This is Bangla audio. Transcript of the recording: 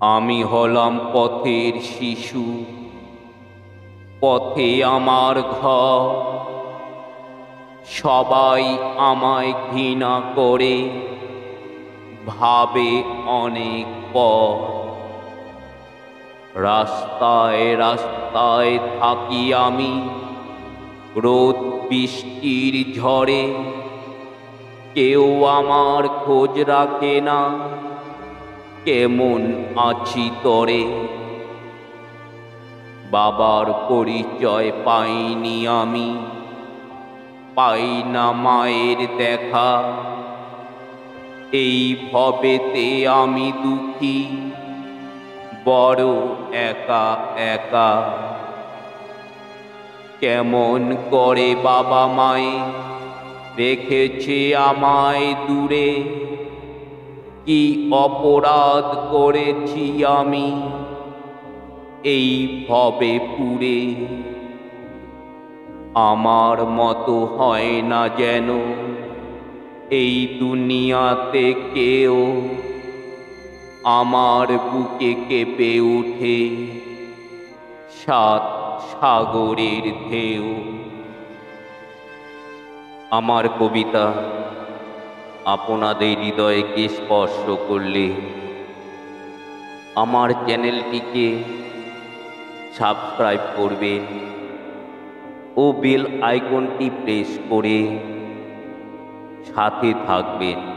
আমি হলাম পথের শিশু, পথে আমার ঘর। সবাই আমায় ঘৃণা করে, ভাবে অনেক পর। রাস্তায় রাস্তায় থাকি আমি, রোদ বৃষ্টির ঝড়ে। কেউ আমার খোঁজ রাখে না, কেমন আছি তরে। বাবার পরিচয় পাইনি আমি, পাই না মায়ের দেখা। এই ভবেতে আমি দুঃখী, বড় একা একা। কেমন করে বাবা মায়ে রেখেছে আমায় দূরে। কি অপরাধ করেছি আমি এই ভবে পুরে। আমার মতো হয় না যেন এই দুনিয়াতে কেউ। আমার বুকে কেঁপে ওঠে সাত সাগরের ঢেউ। আমার কবিতা আপনাদের হৃদয়কে স্পর্শ করলে আমার চ্যানেলটিকে সাবস্ক্রাইব করবেন ও বেল আইকনটি প্রেস করে সাথে থাকবেন।